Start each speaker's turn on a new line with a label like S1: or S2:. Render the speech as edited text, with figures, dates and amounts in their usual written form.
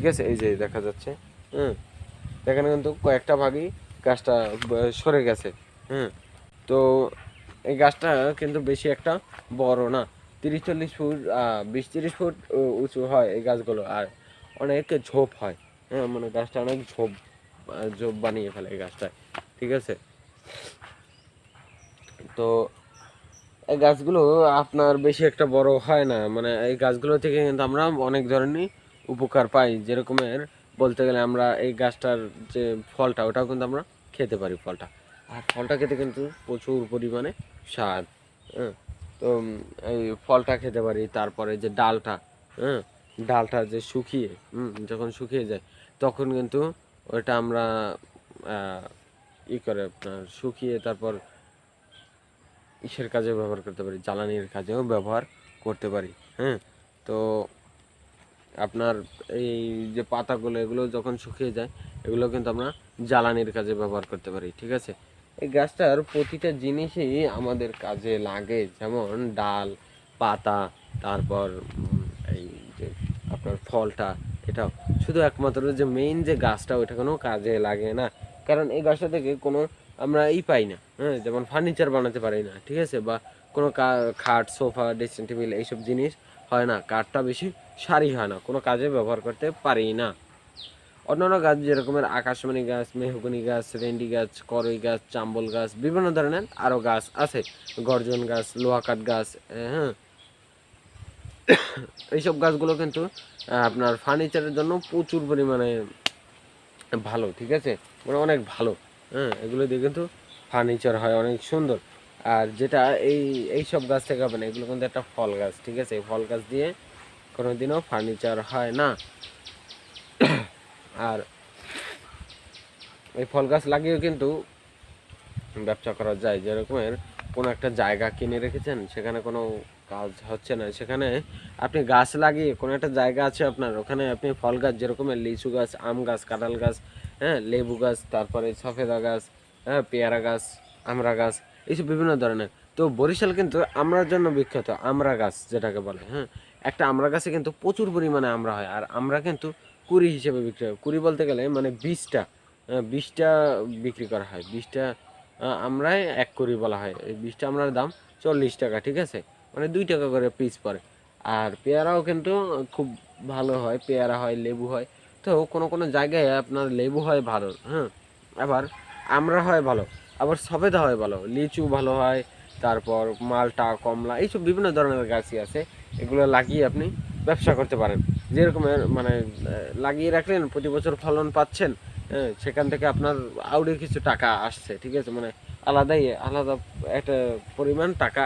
S1: ঠিক আছে, এই যে দেখা যাচ্ছে। এখানে কিন্তু কয়েকটা ভাগই গাছটা সরে গেছে। তো এই গাছটা কিন্তু বেশি একটা বড় না, 30-40 ফুট 20-30 ফুট উঁচু হয় এই গাছগুলো, আর অনেক ঝোপ হয়। মানে গাছটা অনেক ঝোপ ঝোপ বানিয়ে ফেলে এই গাছটায়। ঠিক আছে, তো এই গাছগুলো আপনার বেশি একটা বড় হয় না, মানে এই গাছগুলো থেকে কিন্তু আমরা অনেক ধরনের উপকার পাই। যেরকমের বলতে গেলে আমরা এই গাছটার যে ফলটা, ওটাও কিন্তু আমরা খেতে পারি ফলটা, আর ফলটা খেতে কিন্তু প্রচুর পরিমাণে স্বাদ। হ্যাঁ, তো এই ফলটা খেতে পারি। তারপরে যে ডালটা, হ্যাঁ, ডালটা যে শুকিয়ে যখন শুকিয়ে যায় তখন কিন্তু ওটা আমরা করে আপনার শুকিয়ে তারপর ইসের কাজে ব্যবহার করতে পারি, জ্বালানির কাজেও ব্যবহার করতে পারি। তো আপনার এই যে পাতাগুলো, এগুলো যখন শুকিয়ে যায় এগুলো কিন্তু আমরা জ্বালানির কাজে ব্যবহার করতে পারি। ঠিক আছে, এই গাছটার প্রতিটা জিনিসই আমাদের কাজে লাগে, যেমন ডাল, পাতা, তারপর এই যে আপনার ফলটা, এটাও। শুধু একমাত্র যে মেইন যে গাছটা, ওইটা কোনো কাজে লাগে না, কারণ এই গাছটা থেকে কোনো আমরা পাই না। যেমন ফার্নিচার বানাতে পারি না, ঠিক আছে, বা কোনো খাট, সোফা, ড্রেসিং টেবিল এইসব জিনিস হয় না। কাঠটা বেশি সারি হয় না, কোনো কাজে ব্যবহার করতে পারি না। অন্যান্য গাছ যেরকমের আকাশমণি গাছ, মেহগনি গাছ, রেন্ডি গাছ, করই গাছ, চাম্বল গাছ, বিভিন্ন ধরনের আরও গাছ আছে, গর্জন গাছ, লোহা কাঠ গাছ। হ্যাঁ, এইসব গাছগুলো কিন্তু আপনার ফার্নিচারের জন্য প্রচুর পরিমাণে ভালো। ঠিক আছে, মানে অনেক ভালো। এগুলো দিয়ে কিন্তু ফার্নিচার হয় অনেক সুন্দর। আর যেটা এই সব গাছ থেকে হবে না, এগুলো কিন্তু একটা ফল গাছ। ঠিক আছে, এই ফল গাছ দিয়ে কোনোদিনও ফার্নিচার হয় না। আর এই ফল গাছ লাগিয়েও কিন্তু ব্যবসা করা যায়। যেরকমের কোনো একটা জায়গা কিনে রেখেছেন, সেখানে কোনো কাজ হচ্ছে না, সেখানে আপনি গাছ লাগিয়ে, কোনো একটা জায়গা আছে আপনার, ওখানে আপনি ফল গাছ, যেরকমের লিচু গাছ, আম গাছ, কাঁঠাল গাছ, লেবু গাছ, তারপরে সফেদা গাছ, পেয়ারা গাছ, আমড়া গাছ, এইসব বিভিন্ন ধরনের। তো বরিশাল কিন্তু আমড়ার জন্য বিখ্যাত, আমড়া গাছ যেটাকে বলে। একটা আমড়া গাছে কিন্তু প্রচুর পরিমাণে আমড়া হয়, আর আমরা কিন্তু কুড়ি হিসেবে বিক্রি হয়। কুড়ি বলতে গেলে মানে 20টা বিক্রি করা হয়। 20টা আমরাই 1 কুড়ি বলা হয়। এই 20টা আমরার দাম 40 টাকা। ঠিক আছে, মানে 2 টাকা করে পিস পড়ে। আর পেয়ারাও কিন্তু খুব ভালো হয়, পেয়ারা হয়, লেবু হয়। তো কোনো কোনো জায়গায় আপনার লেবু হয় ভালো, আবার আমড়া হয় ভালো, আবার সবেদা হয় ভালো, লিচু ভালো হয়, তারপর মালটা, কমলা, এইসব বিভিন্ন ধরনের গাছই আছে। এগুলো লাগিয়ে আপনি ব্যবসা করতে পারেন। যেরকমের মানে লাগিয়ে রাখলেন, প্রতি বছর ফলন পাচ্ছেন, সেখান থেকে আপনার আউড়ে কিছু টাকা আসছে। ঠিক আছে, মানে আলাদা একটা পরিমাণ টাকা